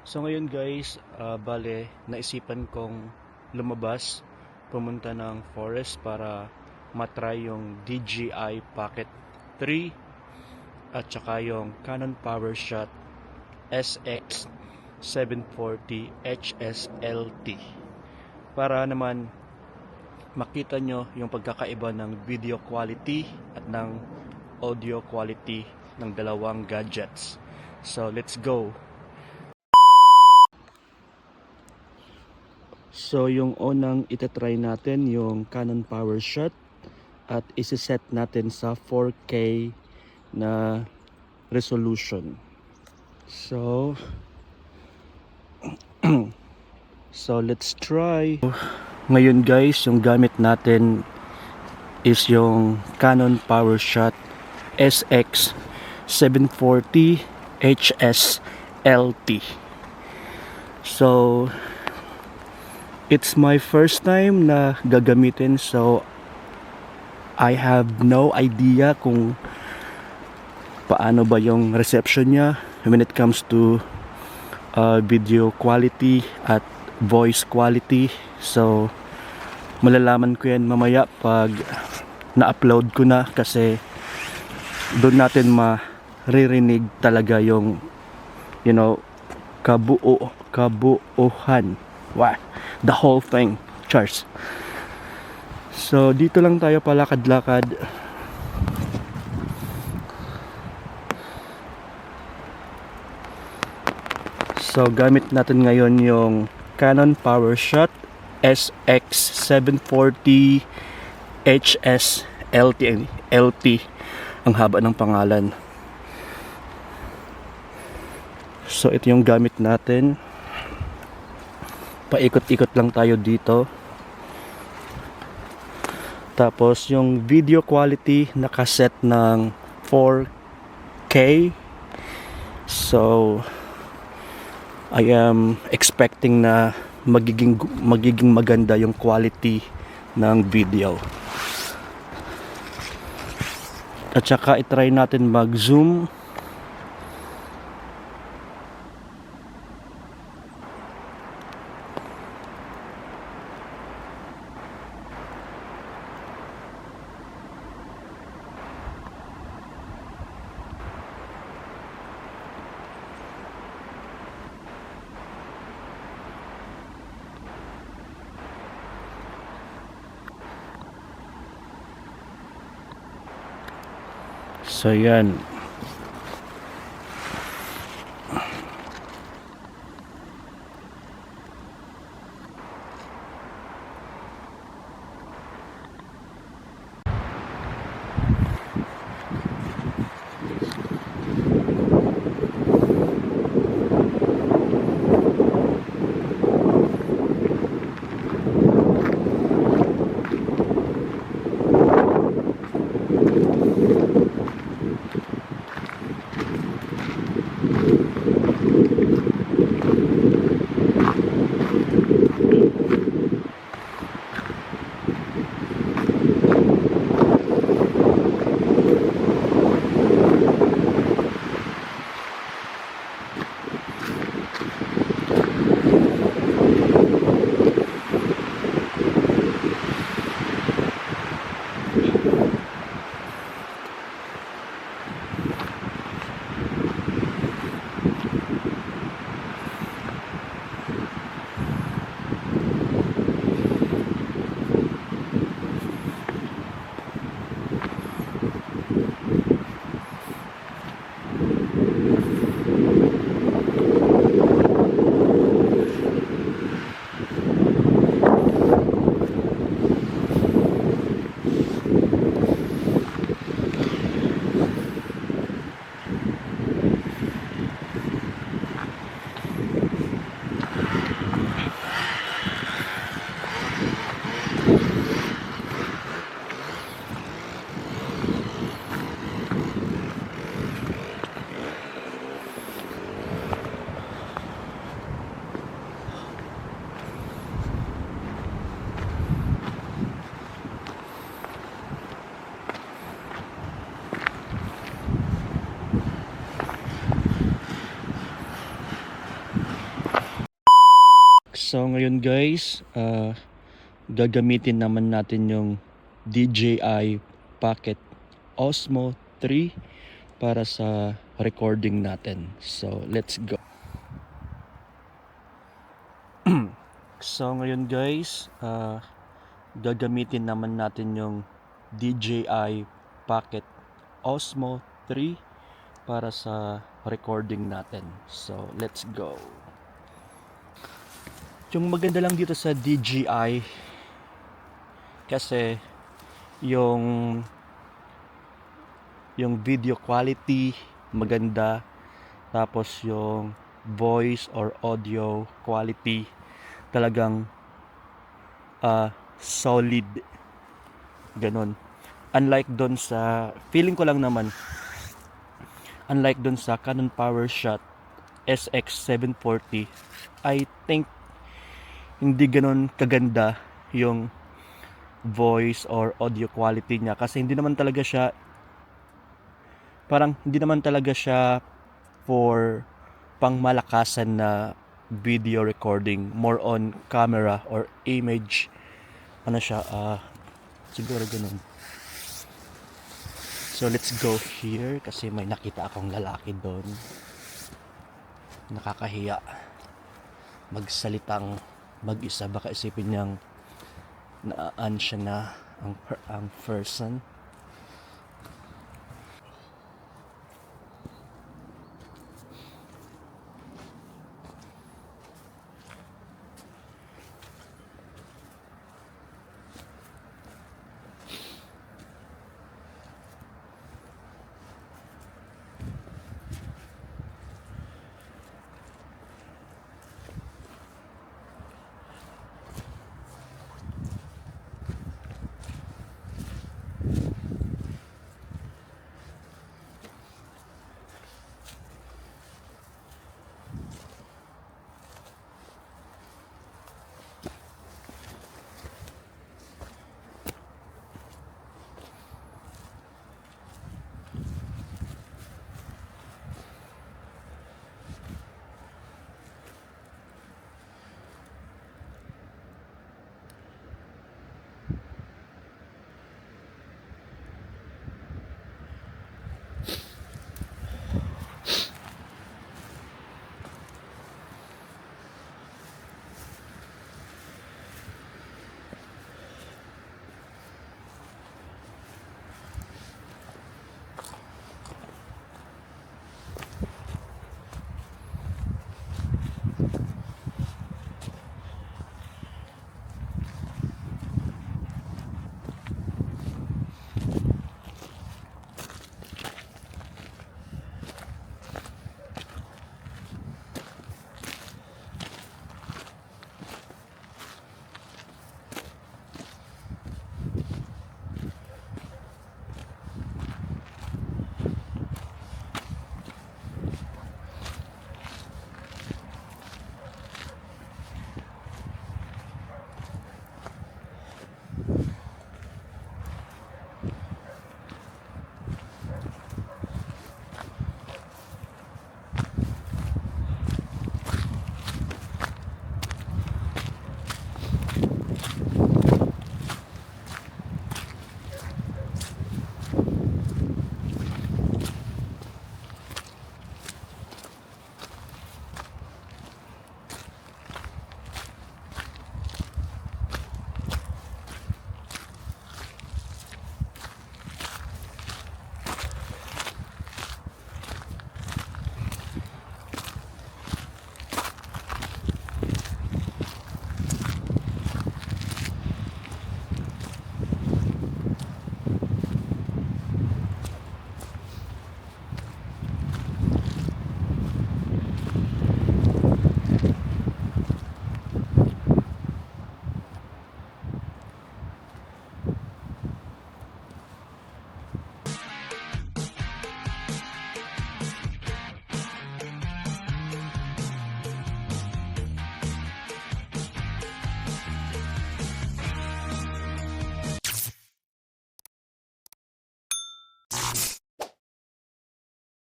So ngayon guys, bale, naisipan kong lumabas, pumunta ng forest para matry yung DJI Pocket 3 at saka yung Canon PowerShot SX740 HSLT para naman makita nyo yung pagkakaiba ng video quality at ng audio quality ng dalawang gadgets. So let's go! So yung unang itatry natin yung Canon PowerShot at isi-set natin sa 4K na resolution. So let's try. Ngayon guys, yung gamit natin is yung Canon PowerShot SX740 HSLT. So it's my first time na gagamitin, so I have no idea kung paano ba yung reception niya when it comes to video quality at voice quality. So malalaman ko yan mamaya pag na-upload ko na, kasi doon natin maririnig talaga yung kabuuhan. Wow, the whole thing, Charles. So dito lang tayo palakad-lakad. So gamit natin ngayon yung Canon PowerShot SX740 HSLT. LT ang haba ng pangalan. So ito yung gamit natin. Paikot-ikot lang tayo dito. Tapos yung video quality nakaset ng 4K. So I am expecting na magiging maganda yung quality ng video. At saka itry natin mag-zoom. So yan. So ngayon guys, gagamitin naman natin yung DJI Pocket Osmo 3 para sa recording natin. So let's go. So ngayon guys, gagamitin naman natin yung DJI Pocket Osmo 3 para sa recording natin. So let's go. Yung maganda lang dito sa DJI kasi yung video quality maganda, tapos yung voice or audio quality talagang solid, ganun. Unlike doon sa, feeling ko lang naman, unlike doon sa Canon PowerShot SX740, I think hindi ganun kaganda yung voice or audio quality niya, kasi hindi naman talaga siya for pangmalakasan na video recording, more on camera or image, ano siya, siguro ganun. So let's go here kasi may nakita akong lalaki doon, nakakahiya magsalitang mag-isa, baka isipin niyang naan siya na ang person.